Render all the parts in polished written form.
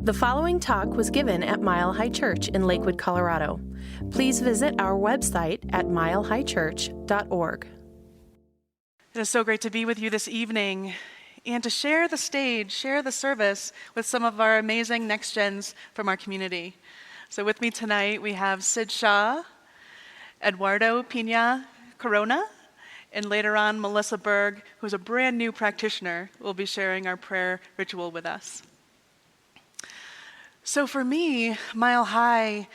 The following talk was given at Mile High Church in Lakewood, Colorado. Please visit our website at milehighchurch.org. It is so great to be with you this evening and to share the stage, share the service with some of our amazing next gens from our community. So with me tonight, we have Sid Shah, Eduardo Piña Corona, and later on, Melissa Berg, who's a brand new practitioner, will be sharing our prayer ritual with us. So for me, Mile High,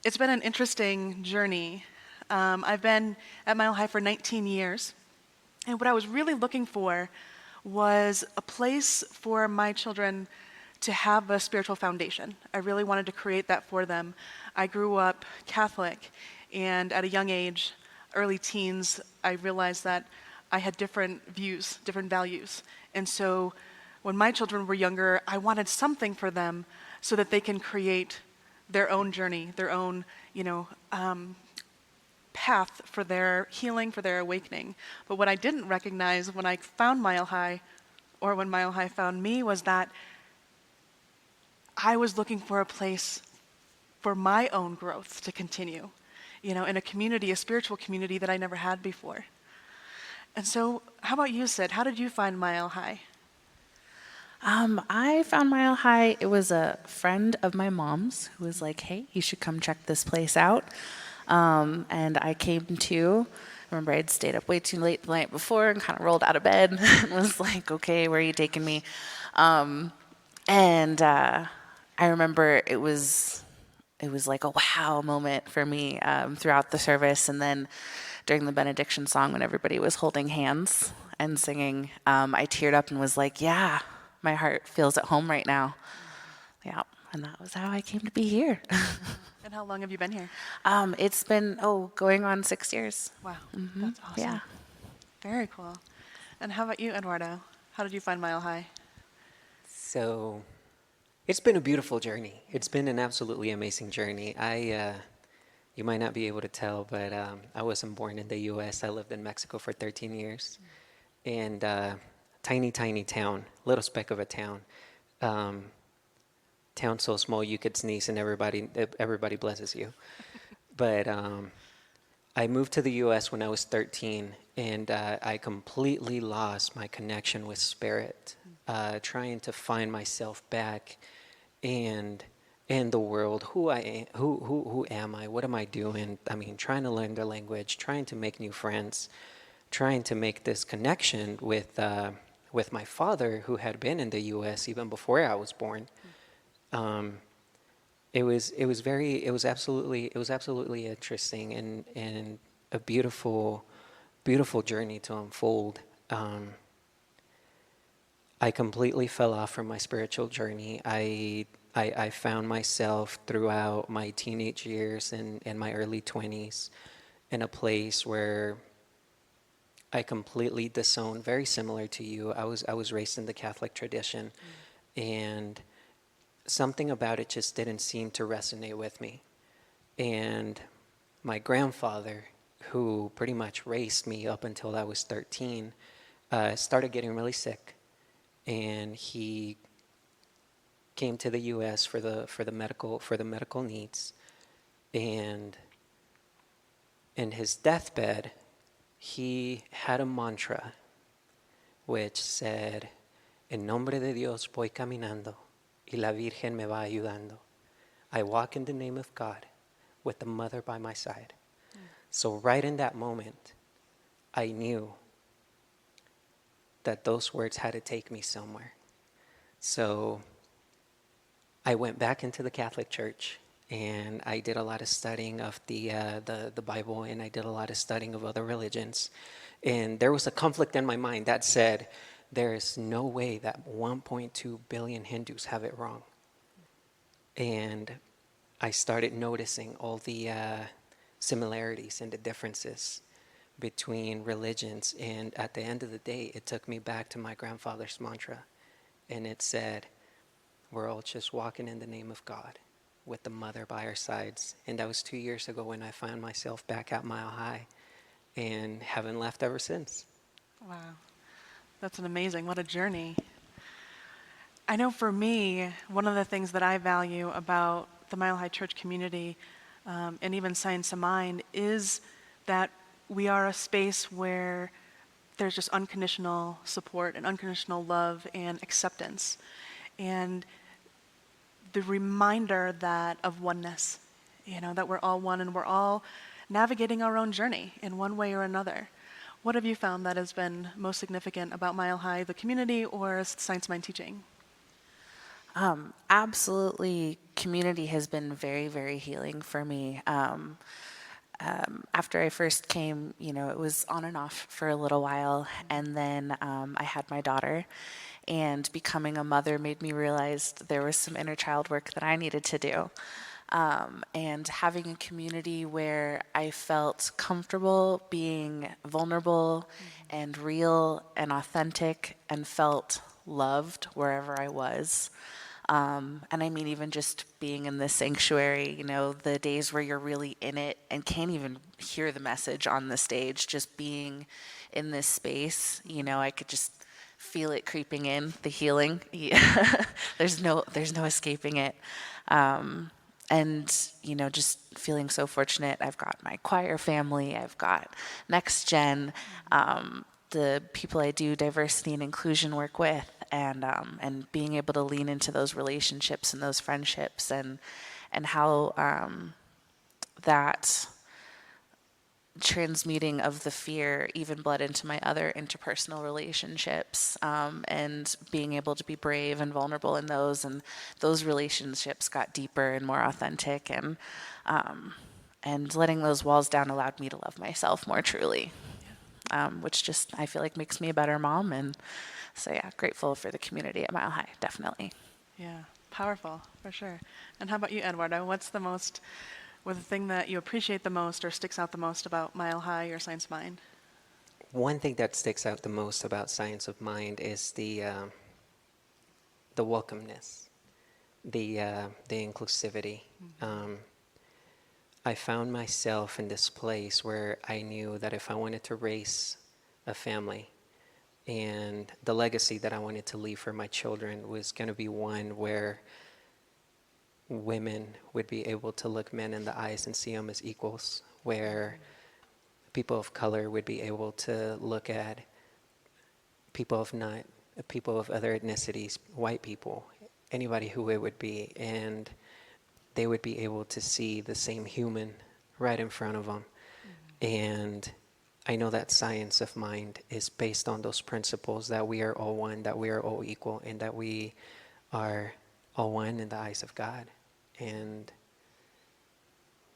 it's been an interesting journey. I've been at Mile High for 19 years, and what I was really looking for was a place for my children to have a spiritual foundation. I really wanted to create that for them. I grew up Catholic, and at a young age, early teens, I realized that I had different views, different values. And so when my children were younger, I wanted something for them so that they can create their own journey, their own, path for their healing, for their awakening. But what I didn't recognize when I found Mile High, or when Mile High found me, was that I was looking for a place for my own growth to continue, in a community, a spiritual community that I never had before. And so, how about you, Sid? How did you find Mile High? I found Mile High. It was a friend of my mom's who was like, hey, you should come check this place out. And I came to. I remember I'd stayed up way too late the night before and kind of rolled out of bed and was like, okay, where are you taking me? I remember it was like a wow moment for me throughout the service. And then during the benediction song, when everybody was holding hands and singing, I teared up and was like, yeah, my heart feels at home right now. Yeah, and that was how I came to be here. And how long have you been here? It's been, going on 6 years. Wow, That's awesome. Yeah. Very cool. And how about you, Eduardo? How did you find Mile High? So, it's been a beautiful journey. It's been an absolutely amazing journey. You might not be able to tell, but I wasn't born in the U.S. I lived in Mexico for 13 years. And tiny town, little speck of a town. Town so small you could sneeze and everybody blesses you. But I moved to the U.S. when I was 13, and I completely lost my connection with spirit, trying to find myself back and the world. Who am I? What am I doing? I mean, trying to learn the language, trying to make new friends, trying to make this connection with my father, who had been in the U.S. even before I was born. It was absolutely interesting and a beautiful journey to unfold. I completely fell off from my spiritual journey. I found myself throughout my teenage years and my early 20s in a place where I completely disowned, very similar to you. I was raised in the Catholic tradition, and something about it just didn't seem to resonate with me. And my grandfather, who pretty much raised me up until I was 13, started getting really sick, and he came to the U.S. for the medical needs. And in his deathbed, he had a mantra which said, "En nombre de Dios voy caminando, y la Virgen me va ayudando." I walk in the name of God with the mother by my side. So right in that moment, I knew that those words had to take me somewhere. So I went back into the Catholic Church, and I did a lot of studying of the Bible, and I did a lot of studying of other religions. And there was a conflict in my mind that said, there is no way that 1.2 billion Hindus have it wrong. And I started noticing all the similarities and the differences between religions. And at the end of the day, it took me back to my grandfather's mantra. And it said, we're all just walking in the name of God with the mother by our sides. And that was 2 years ago when I found myself back at Mile High and haven't left ever since. Wow. That's what a journey. I know for me, one of the things that I value about the Mile High Church community, and even Science of Mind, is that we are a space where there's just unconditional support and unconditional love and acceptance. And the reminder that of oneness, that we're all one and we're all navigating our own journey in one way or another. What have you found that has been most significant about Mile High, the community, or Science Mind teaching? Absolutely, community has been very, very healing for me. After I first came, it was on and off for a little while, and then I had my daughter, and becoming a mother made me realize there was some inner child work that I needed to do. And having a community where I felt comfortable being vulnerable and real and authentic and felt loved wherever I was. And I mean, even just being in this sanctuary, the days where you're really in it and can't even hear the message on the stage, just being in this space, I could just feel it creeping in, the healing. Yeah. There's no escaping it. And, just feeling so fortunate. I've got my choir family, I've got Next Gen, the people I do diversity and inclusion work with, and being able to lean into those relationships and those friendships, and how that transmuting of the fear even bled into my other interpersonal relationships, and being able to be brave and vulnerable in those, and those relationships got deeper and more authentic, and letting those walls down allowed me to love myself more truly, which just I feel like makes me a better mom. And so yeah, grateful for the community at Mile High, definitely. Yeah, powerful, for sure. And how about you, Eduardo? What's the thing that you appreciate the most or sticks out the most about Mile High or Science of Mind? One thing that sticks out the most about Science of Mind is the welcomeness, the inclusivity. I found myself in this place where I knew that if I wanted to raise a family, and the legacy that I wanted to leave for my children was going to be one where women would be able to look men in the eyes and see them as equals, where people of color would be able to look at people of other ethnicities, white people, anybody who it would be, and they would be able to see the same human right in front of them. And I know that Science of Mind is based on those principles, that we are all one, that we are all equal, and that we are all one in the eyes of God. And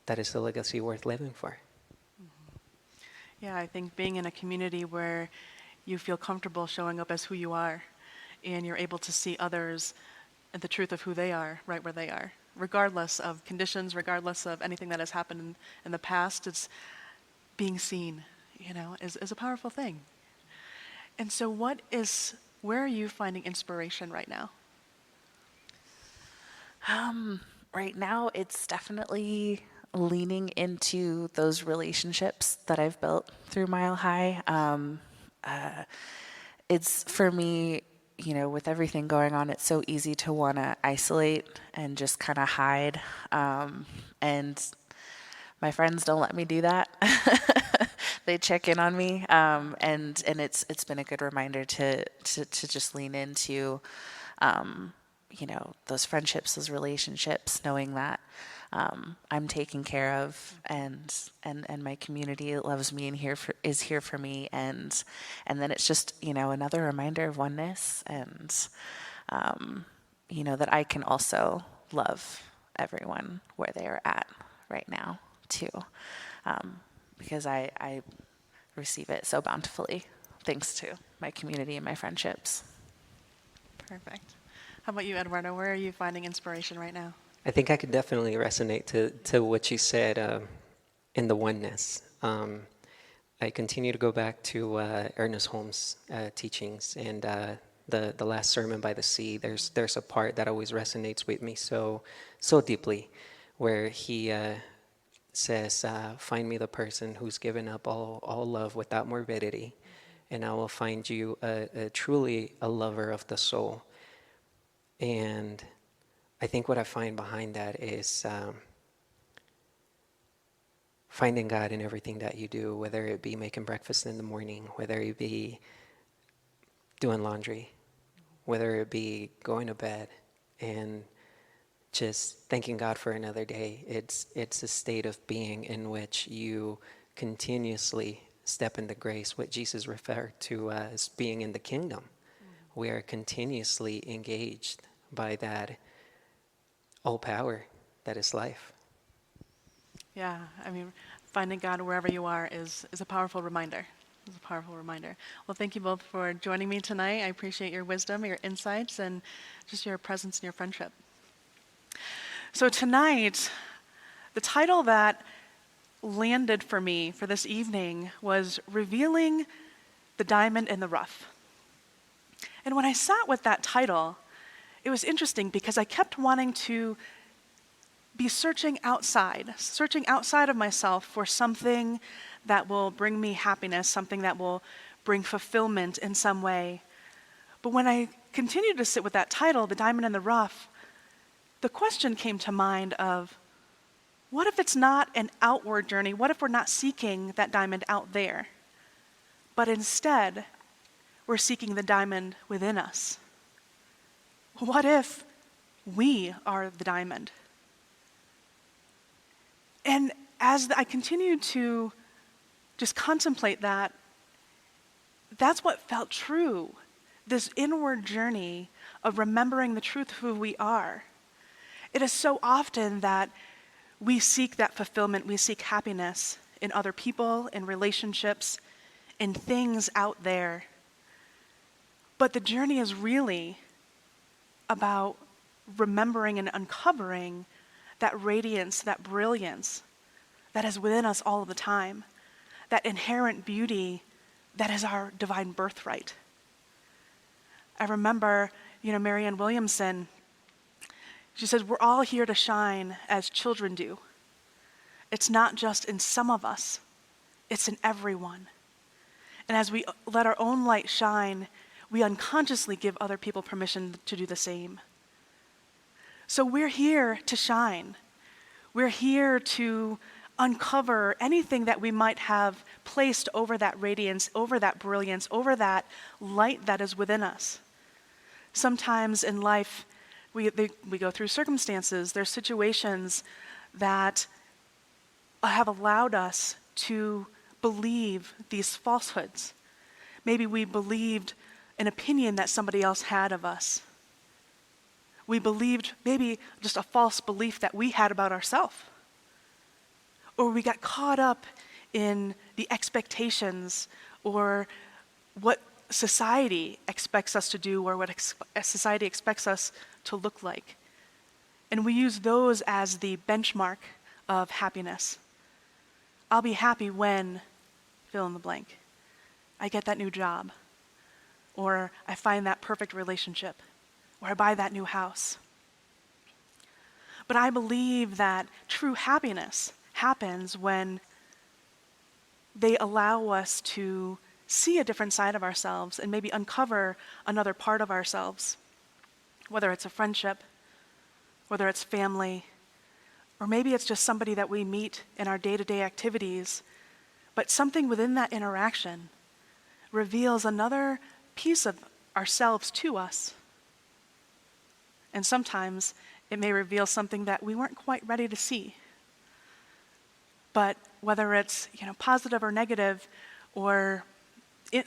that is the legacy worth living for. Yeah, I think being in a community where you feel comfortable showing up as who you are, and you're able to see others and the truth of who they are right where they are, regardless of conditions, regardless of anything that has happened in the past, it's being seen, is a powerful thing. And so where are you finding inspiration right now? Right now, it's definitely leaning into those relationships that I've built through Mile High. It's for me, with everything going on, it's so easy to want to isolate and just kind of hide. And my friends don't let me do that. They check in on me, and it's been a good reminder to just lean into, those friendships, those relationships, knowing that I'm taken care of, and my community loves me and is here for me, and then it's just another reminder of oneness, and that I can also love everyone where they are at right now too, because I receive it so bountifully thanks to my community and my friendships. Perfect. How about you, Eduardo? Where are you finding inspiration right now? I think I could definitely resonate to what you said in the oneness. I continue to go back to Ernest Holmes' teachings, and the last sermon by the sea. There's a part that always resonates with me so deeply, where he says, "Find me the person who's given up all love without morbidity, and I will find you truly a lover of the soul." And I think what I find behind that is finding God in everything that you do, whether it be making breakfast in the morning, whether it be doing laundry, whether it be going to bed, and just thanking God for another day. It's a state of being in which you continuously step into grace, what Jesus referred to as being in the kingdom. We are continuously engaged by that all power that is life. Yeah, I mean, finding God wherever you are is a powerful reminder. It's a powerful reminder. Well, thank you both for joining me tonight. I appreciate your wisdom, your insights, and just your presence and your friendship. So tonight, the title that landed for me for this evening was Revealing the Diamond in the Rough. And when I sat with that title, it was interesting because I kept wanting to be searching outside of myself for something that will bring me happiness, something that will bring fulfillment in some way. But when I continued to sit with that title, The Diamond in the Rough, the question came to mind of, what if it's not an outward journey? What if we're not seeking that diamond out there, but instead we're seeking the diamond within us? What if we are the diamond? And as I continued to just contemplate that, that's what felt true, this inward journey of remembering the truth of who we are. It is so often that we seek that fulfillment, we seek happiness in other people, in relationships, in things out there. But the journey is really about remembering and uncovering that radiance, that brilliance that is within us all of the time, that inherent beauty that is our divine birthright. I remember, Marianne Williamson, she says, we're all here to shine as children do. It's not just in some of us, it's in everyone. And as we let our own light shine, we unconsciously give other people permission to do the same. So we're here to shine. We're here to uncover anything that we might have placed over that radiance, over that brilliance, over that light that is within us. Sometimes in life, we go through circumstances, there's situations that have allowed us to believe these falsehoods. Maybe we believed an opinion that somebody else had of us. We believed maybe just a false belief that we had about ourselves. Or we got caught up in the expectations or what society expects us to do or what society expects us to look like. And we use those as the benchmark of happiness. I'll be happy when, fill in the blank, I get that new job, or I find that perfect relationship, or I buy that new house. But I believe that true happiness happens when they allow us to see a different side of ourselves and maybe uncover another part of ourselves, whether it's a friendship, whether it's family, or maybe it's just somebody that we meet in our day-to-day activities, but something within that interaction reveals another piece of ourselves to us. And sometimes it may reveal something that we weren't quite ready to see. But whether it's positive or negative or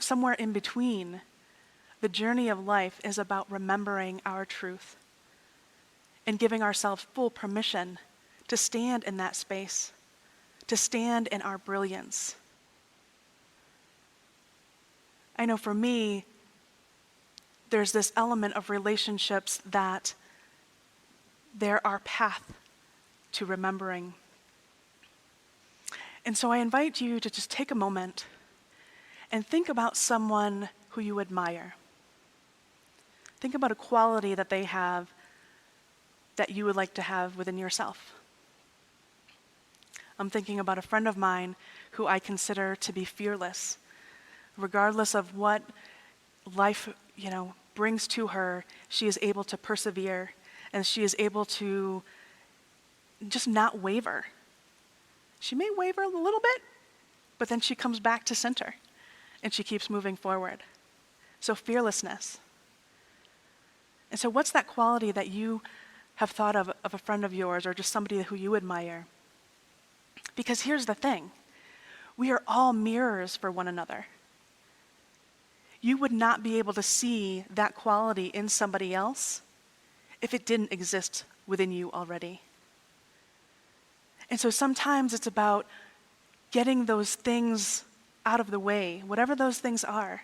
somewhere in between, the journey of life is about remembering our truth and giving ourselves full permission to stand in that space, to stand in our brilliance. I know for me, there's this element of relationships that they're our path to remembering. And so I invite you to just take a moment and think about someone who you admire. Think about a quality that they have that you would like to have within yourself. I'm thinking about a friend of mine who I consider to be fearless, regardless of what life, brings to her, she is able to persevere, and she is able to just not waver. She may waver a little bit, but then she comes back to center, and she keeps moving forward. So fearlessness. And so what's that quality that you have thought of a friend of yours or just somebody who you admire? Because here's the thing. We are all mirrors for one another. You would not be able to see that quality in somebody else if it didn't exist within you already. And so sometimes it's about getting those things out of the way, whatever those things are,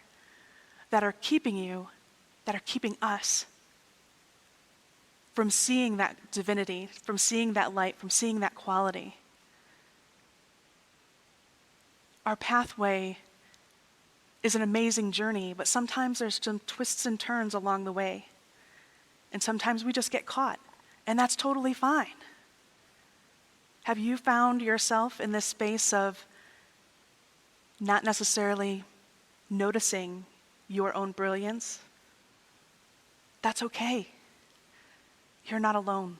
that are keeping you, that are keeping us from seeing that divinity, from seeing that light, from seeing that quality. Our pathway is an amazing journey, but sometimes there's some twists and turns along the way. And sometimes we just get caught, and that's totally fine. Have you found yourself in this space of not necessarily noticing your own brilliance? That's okay. You're not alone.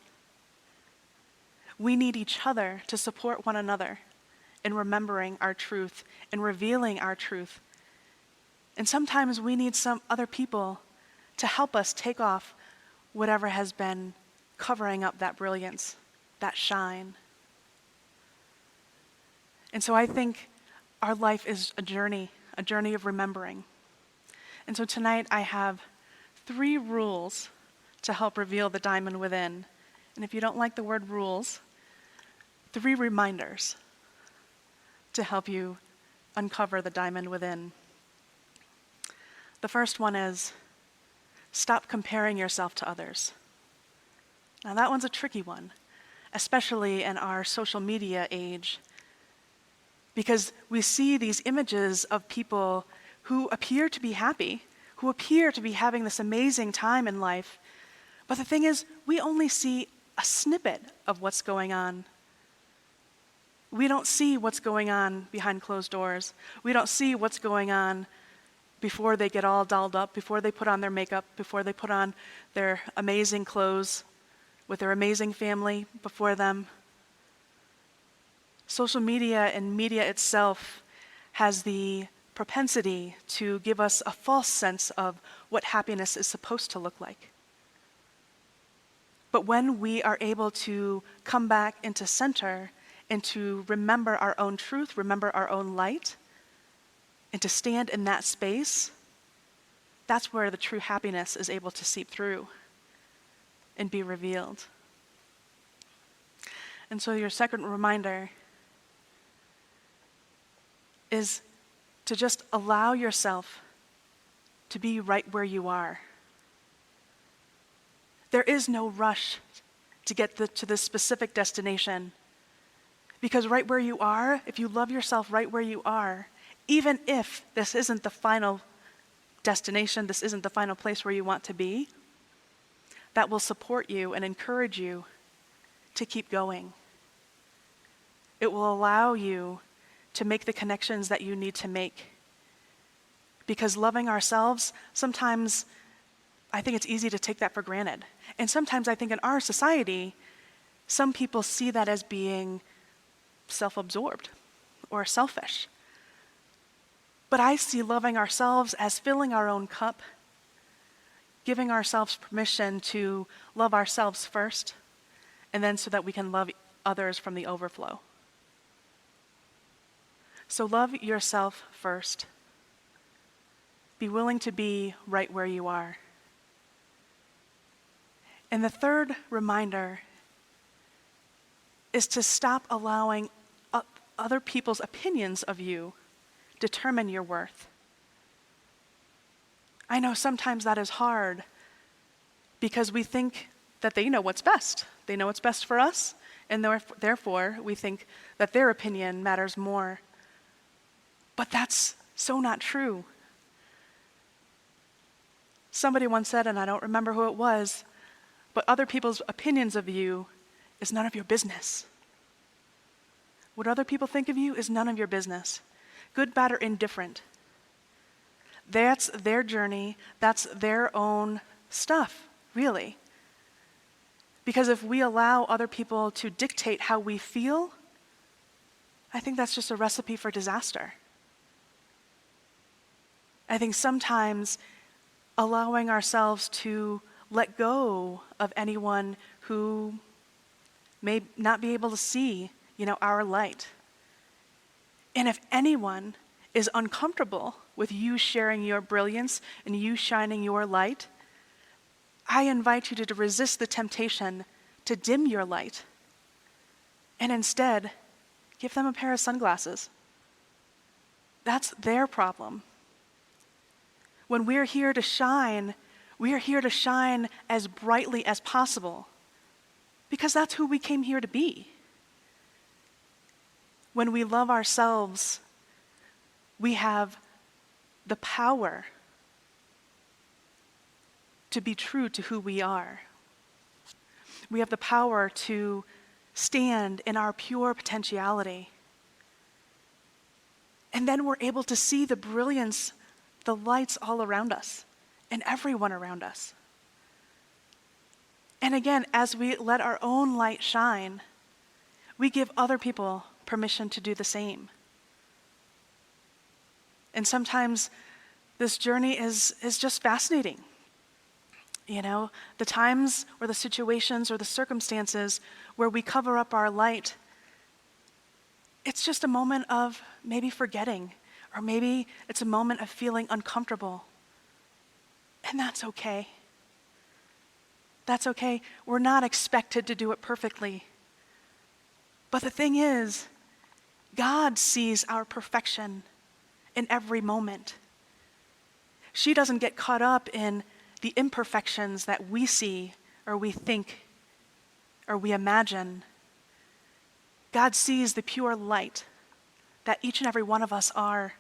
We need each other to support one another in remembering our truth and revealing our truth. And sometimes we need some other people to help us take off whatever has been covering up that brilliance, that shine. And so I think our life is a journey of remembering. And so tonight I have 3 rules to help reveal the diamond within. And if you don't like the word rules, 3 reminders to help you uncover the diamond within. The first one is stop comparing yourself to others. Now that one's a tricky one, especially in our social media age, because we see these images of people who appear to be happy, who appear to be having this amazing time in life. But the thing is, we only see a snippet of what's going on. We don't see what's going on behind closed doors. We don't see what's going on before they get all dolled up, before they put on their makeup, before they put on their amazing clothes, with their amazing family before them. Social media and media itself has the propensity to give us a false sense of what happiness is supposed to look like. But when we are able to come back into center and to remember our own truth, remember our own light, and to stand in that space, that's where the true happiness is able to seep through and be revealed. And so your second reminder is to just allow yourself to be right where you are. There is no rush to get to this specific destination, because right where you are, if you love yourself right where you are, even if this isn't the final destination, this isn't the final place where you want to be, that will support you and encourage you to keep going. It will allow you to make the connections that you need to make. Because loving ourselves, sometimes I think it's easy to take that for granted. And sometimes I think in our society, some people see that as being self-absorbed or selfish. But I see loving ourselves as filling our own cup, giving ourselves permission to love ourselves first, and then so that we can love others from the overflow. So love yourself first. Be willing to be right where you are. And the third reminder is to stop allowing other people's opinions of you determine your worth. I know sometimes that is hard because we think that they know what's best. They know what's best for us, and therefore we think that their opinion matters more. But that's so not true. Somebody once said, and I don't remember who it was, but other people's opinions of you is none of your business. What other people think of you is none of your business. Good, bad, or indifferent. That's their journey. That's their own stuff, really. Because if we allow other people to dictate how we feel, I think that's just a recipe for disaster. I think sometimes allowing ourselves to let go of anyone who may not be able to see, our light. And if anyone is uncomfortable with you sharing your brilliance and you shining your light, I invite you to resist the temptation to dim your light and instead give them a pair of sunglasses. That's their problem. When we're here to shine, we are here to shine as brightly as possible because that's who we came here to be. When we love ourselves, we have the power to be true to who we are. We have the power to stand in our pure potentiality. And then we're able to see the brilliance, the lights all around us and everyone around us. And again, as we let our own light shine, we give other people permission to do the same. And sometimes this journey is just fascinating. The times or the situations or the circumstances where we cover up our light, it's just a moment of maybe forgetting, or maybe it's a moment of feeling uncomfortable. And that's okay. That's okay. We're not expected to do it perfectly. But the thing is, God sees our perfection in every moment. She doesn't get caught up in the imperfections that we see or we think or we imagine. God sees the pure light that each and every one of us are,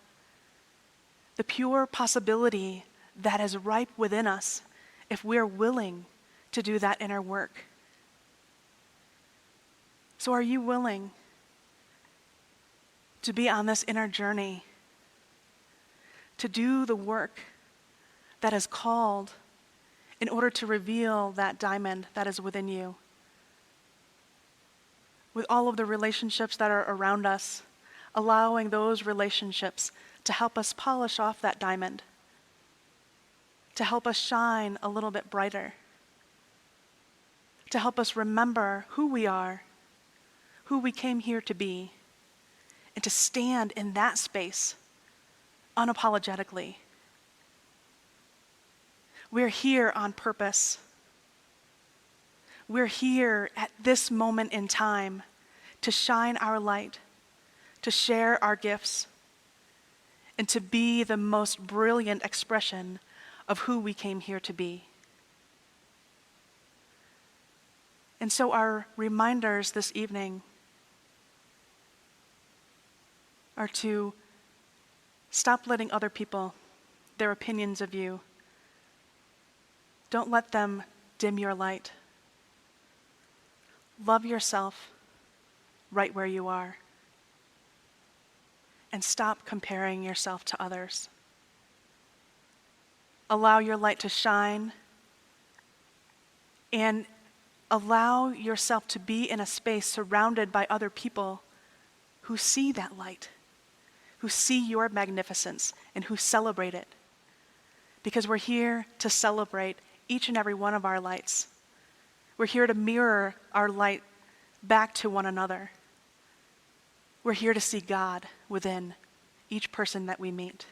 the pure possibility that is ripe within us if we're willing to do that inner work. So are you willing to be on this inner journey, to do the work that is called in order to reveal that diamond that is within you? With all of the relationships that are around us, allowing those relationships to help us polish off that diamond, to help us shine a little bit brighter, to help us remember who we are, who we came here to be, and to stand in that space unapologetically. We're here on purpose. We're here at this moment in time to shine our light, to share our gifts, and to be the most brilliant expression of who we came here to be. And so our reminders this evening are to stop letting other people, their opinions of you, don't let them dim your light. Love yourself right where you are. And stop comparing yourself to others. Allow your light to shine and allow yourself to be in a space surrounded by other people who see that light, who see your magnificence and who celebrate it. Because we're here to celebrate each and every one of our lights. We're here to mirror our light back to one another. We're here to see God within each person that we meet.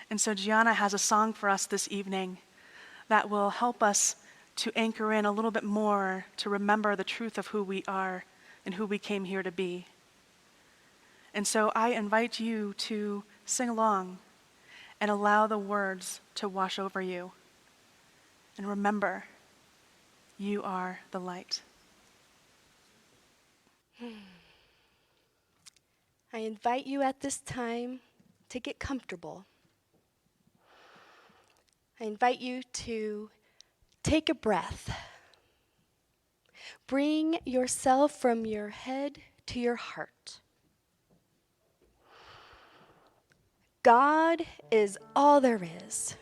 And so Gianna has a song for us this evening that will help us to anchor in a little bit more, to remember the truth of who we are and who we came here to be. And so I invite you to sing along and allow the words to wash over you. And remember, you are the light. I invite you at this time to get comfortable. I invite you to take a breath. Bring yourself from your head to your heart. God is all there is.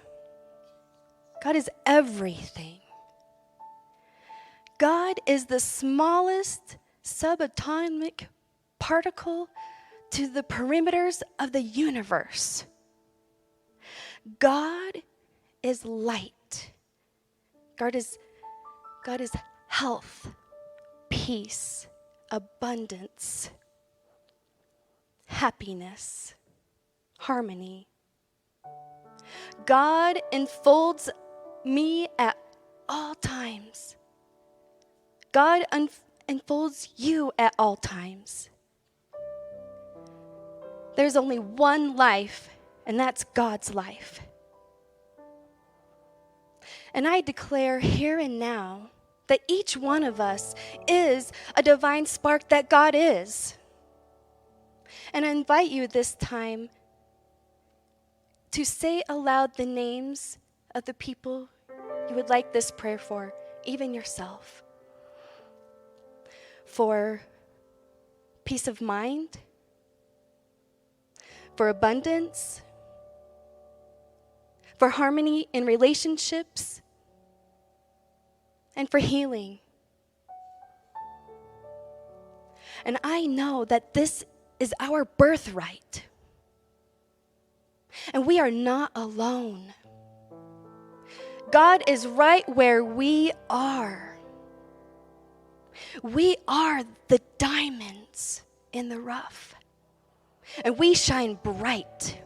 God is everything. God is the smallest subatomic particle to the perimeters of the universe. God is light. God is health, peace, abundance, happiness, harmony. God enfolds me at all times. God enfolds you at all times. There's only one life, and that's God's life. And I declare here and now that each one of us is a divine spark that God is. And I invite you this time to say aloud the names of the people you would like this prayer for, even yourself. For peace of mind, for abundance, for harmony in relationships, and for healing. And I know that this is our birthright. And we are not alone. God is right where we are. We are the diamonds in the rough. And we shine bright.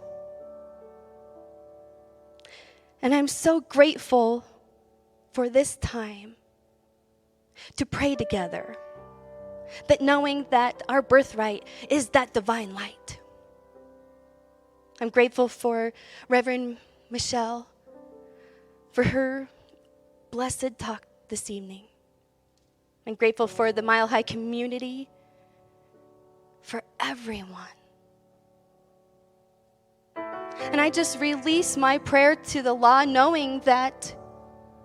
And I'm so grateful for this time to pray together, that knowing that our birthright is that divine light. I'm grateful for Reverend Michelle for her blessed talk this evening. I'm grateful for the Mile High community, for everyone. And I just release my prayer to the law, knowing that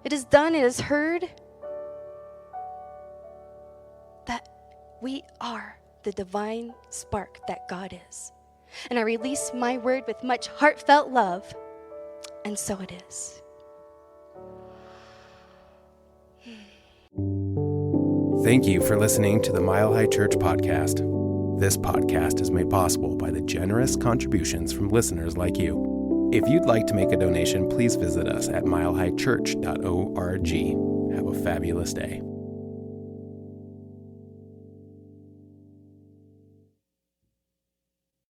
it is done, it is heard, that we are the divine spark that God is. And I release my word with much heartfelt love, and so it is. Thank you for listening to the Mile High Church podcast. This podcast is made possible by the generous contributions from listeners like you. If you'd like to make a donation, please visit us at milehighchurch.org. Have a fabulous day.